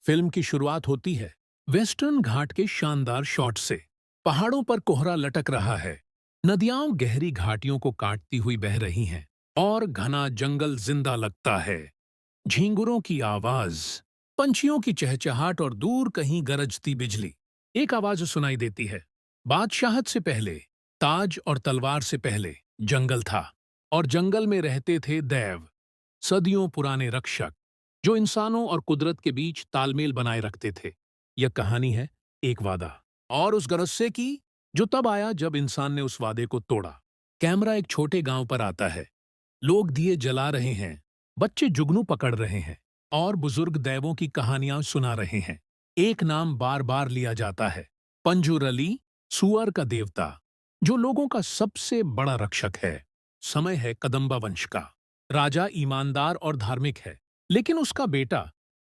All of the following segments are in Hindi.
फिल्म की शुरुआत होती है वेस्टर्न घाट के शानदार शॉट से। पहाड़ों पर कोहरा लटक रहा है, नदियां गहरी घाटियों को काटती हुई बह रही हैं और घना जंगल जिंदा लगता है। झींगुरों की आवाज, पंछियों की चहचहाट और दूर कहीं गरजती बिजली। एक आवाज सुनाई देती है, बादशाहत से पहले, ताज और तलवार से पहले जंगल था, और जंगल में रहते थे दैव, सदियों पुराने रक्षक, जो इंसानों और कुदरत के बीच तालमेल बनाए रखते थे। यह कहानी है एक वादा, और उस गरस्से की, जो तब आया जब इंसान ने उस वादे को तोड़ा। कैमरा एक छोटे गांव पर आता है। लोग दिए जला रहे हैं, बच्चे जुगनू पकड़ रहे हैं, और बुजुर्ग दैवों की कहानियां सुना रहे हैं। एक नाम बार बार लिया जाता है, पंजुरली, सुअर का देवता, जो लोगों का सबसे बड़ा रक्षक है। समय है कदंबा वंश का। राजा ईमानदार और धार्मिक है, लेकिन उसका बेटा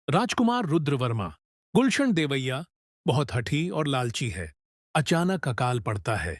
राजकुमार रुद्रवर्मा, गुलशन देवैया, बहुत हठी और लालची है। अचानक अकाल पड़ता है,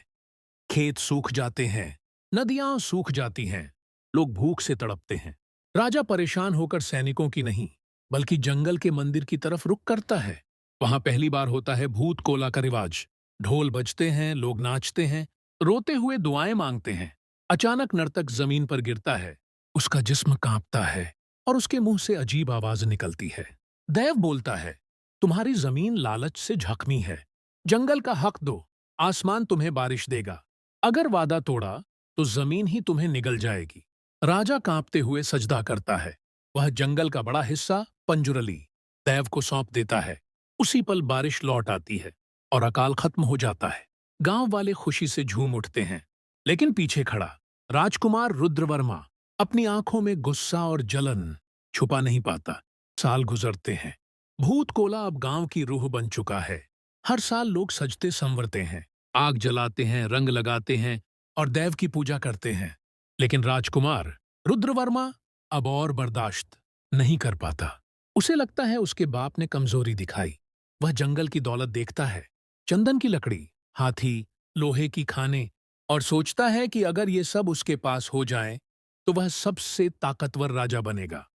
खेत सूख जाते हैं, नदियां सूख जाती हैं, लोग भूख से तड़पते हैं। राजा परेशान होकर सैनिकों की नहीं, बल्कि जंगल के मंदिर की तरफ रुख करता है। वहां पहली बार होता है भूत कोला का रिवाज। ढोल बजते हैं, लोग नाचते हैं, रोते हुए दुआएं मांगते हैं। अचानक नर्तक जमीन पर गिरता है, उसका जिस्म कांपता है और उसके मुंह से अजीब आवाज निकलती है। दैव बोलता है, तुम्हारी जमीन लालच से जख्मी है, जंगल का हक दो, आसमान तुम्हें बारिश देगा। अगर वादा तोड़ा तो जमीन ही तुम्हें निगल जाएगी। राजा कांपते हुए सजदा करता है। वह जंगल का बड़ा हिस्सा पंजुरली दैव को सौंप देता है। उसी पल बारिश लौट आती है और अकाल खत्म हो जाता है। गांव वाले खुशी से झूम उठते हैं, लेकिन पीछे खड़ा राजकुमार रुद्रवर्मा अपनी आंखों में गुस्सा और जलन छुपा नहीं पाता। साल गुजरते हैं। भूत कोला अब गांव की रूह बन चुका है। हर साल लोग सजते संवरते हैं, आग जलाते हैं, रंग लगाते हैं और दैव की पूजा करते हैं। लेकिन राजकुमार रुद्रवर्मा अब और बर्दाश्त नहीं कर पाता। उसे लगता है उसके बाप ने कमजोरी दिखाई। वह जंगल की दौलत देखता है, चंदन की लकड़ी, हाथी, लोहे की खाने, और सोचता है कि अगर ये सब उसके पास हो जाए तो वह सबसे ताकतवर राजा बनेगा।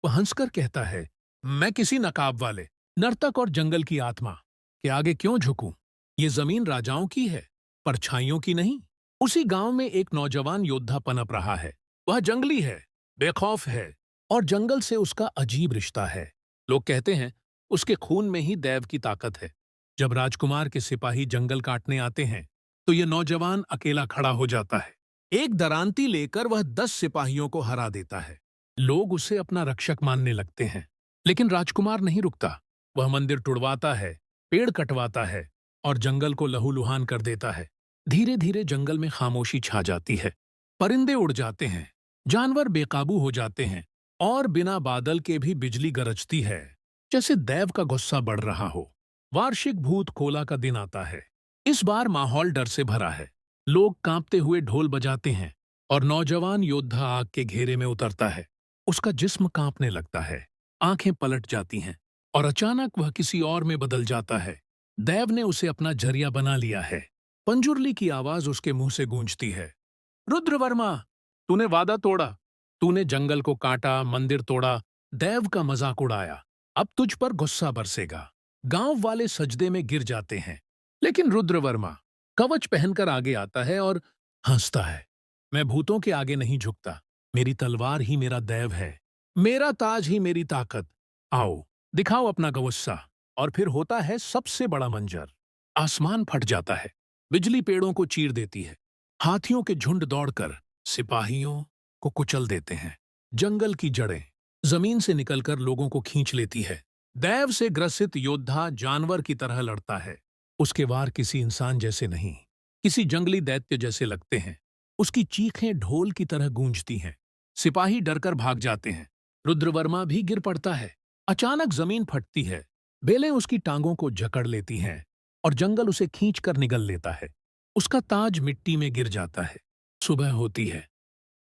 वह हंसकर कहता है, मैं किसी नकाब वाले नर्तक और जंगल की आत्मा के आगे क्यों झुकूं? ये जमीन राजाओं की है, परछाइयों की नहीं। उसी गांव में एक नौजवान योद्धा पनप रहा है। वह जंगली है, बेखौफ है, और जंगल से उसका अजीब रिश्ता है। लोग कहते हैं उसके खून में ही दैव की ताकत है। जब राजकुमार के सिपाही जंगल काटने आते हैं तो यह नौजवान अकेला खड़ा हो जाता है। एक दरांती लेकर वह 10 सिपाहियों को हरा देता है। लोग उसे अपना रक्षक मानने लगते हैं, लेकिन राजकुमार नहीं रुकता। वह मंदिर टुड़वाता है, पेड़ कटवाता है और जंगल को लहूलुहान कर देता है। धीरे धीरे जंगल में खामोशी छा जाती है। परिंदे उड़ जाते हैं, जानवर बेकाबू हो जाते हैं, और बिना बादल के भी बिजली गरजती है, जैसे दैव का गुस्सा बढ़ रहा हो। वार्षिक भूत कोला का दिन आता है। इस बार माहौल डर से भरा है। लोग कांपते हुए ढोल बजाते हैं और नौजवान योद्धा आग के घेरे में उतरता है। उसका जिस्म कांपने लगता है, आंखें पलट जाती हैं, और अचानक वह किसी और में बदल जाता है। दैव ने उसे अपना जरिया बना लिया है। पंजुरली की आवाज उसके मुंह से गूंजती है, रुद्रवर्मा, तूने वादा तोड़ा, तूने जंगल को काटा, मंदिर तोड़ा, दैव का मजाक उड़ाया। अब तुझ पर गुस्सा बरसेगा। गांव वाले सजदे में गिर जाते हैं, लेकिन रुद्रवर्मा कवच पहनकर आगे आता है और हंसता है। मैं भूतों के आगे नहीं झुकता, मेरी तलवार ही मेरा दैव है, मेरा ताज ही मेरी ताकत। आओ, दिखाओ अपना गुस्सा। और फिर होता है सबसे बड़ा मंजर। आसमान फट जाता है, बिजली पेड़ों को चीर देती है, हाथियों के झुंड दौड़कर सिपाहियों को कुचल देते हैं। जंगल की जड़ें जमीन से निकलकर लोगों को खींच लेती है। दैव से ग्रसित योद्धा जानवर की तरह लड़ता है। उसके वार किसी इंसान जैसे नहीं, किसी जंगली दैत्य जैसे लगते हैं। उसकी चीखें ढोल की तरह गूंजती हैं। सिपाही डरकर भाग जाते हैं। रुद्रवर्मा भी गिर पड़ता है। अचानक जमीन फटती है, बेलें उसकी टांगों को जकड़ लेती हैं और जंगल उसे खींचकर निगल लेता है। उसका ताज मिट्टी में गिर जाता है। सुबह होती है,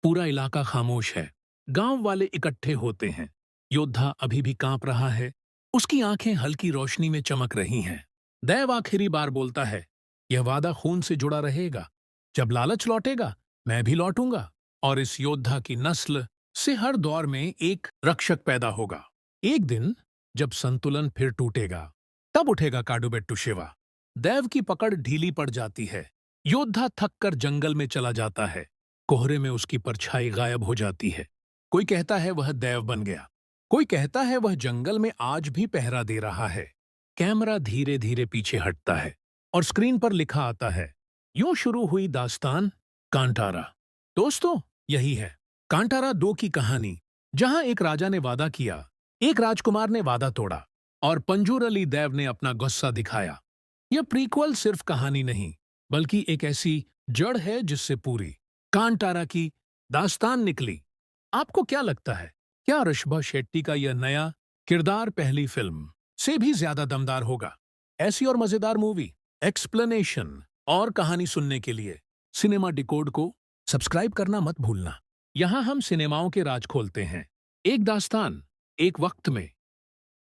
पूरा इलाका खामोश है। गांव वाले इकट्ठे होते हैं। योद्धा अभी भी कांप रहा है, उसकी आंखें हल्की रोशनी में चमक रही हैं। दैव आखिरी बार बोलता है, यह वादा खून से जुड़ा रहेगा। जब लालच लौटेगा, मैं भी लौटूंगा, और इस योद्धा की नस्ल से हर दौर में एक रक्षक पैदा होगा। एक दिन जब संतुलन फिर टूटेगा तब उठेगा काडुबेट्टू शिवा। देव की पकड़ ढीली पड़ जाती है। योद्धा थक कर जंगल में चला जाता है। कोहरे में उसकी परछाई गायब हो जाती है। कोई कहता है वह देव बन गया, कोई कहता है वह जंगल में आज भी पहरा दे रहा है। कैमरा धीरे धीरे पीछे हटता है और स्क्रीन पर लिखा आता है, यूं शुरू हुई दास्तान कांटारा। दोस्तों, यही है कांटारा 2 की कहानी, जहां एक राजा ने वादा किया, एक राजकुमार ने वादा तोड़ा और पंजूरली देव ने अपना गुस्सा दिखाया। यह प्रीक्वल सिर्फ कहानी नहीं, बल्कि एक ऐसी जड़ है जिससे पूरी कांटारा की दास्तान निकली। आपको क्या लगता है, क्या ऋषभ शेट्टी का यह नया किरदार पहली फिल्म से भी ज्यादा दमदार होगा? ऐसी और मजेदार मूवी, एक्सप्लेनेशन और कहानी सुनने के लिए सिनेमा डिकोड को सब्सक्राइब करना मत भूलना। यहाँ हम सिनेमाओं के राज खोलते हैं, एक दास्तान, एक वक्त में।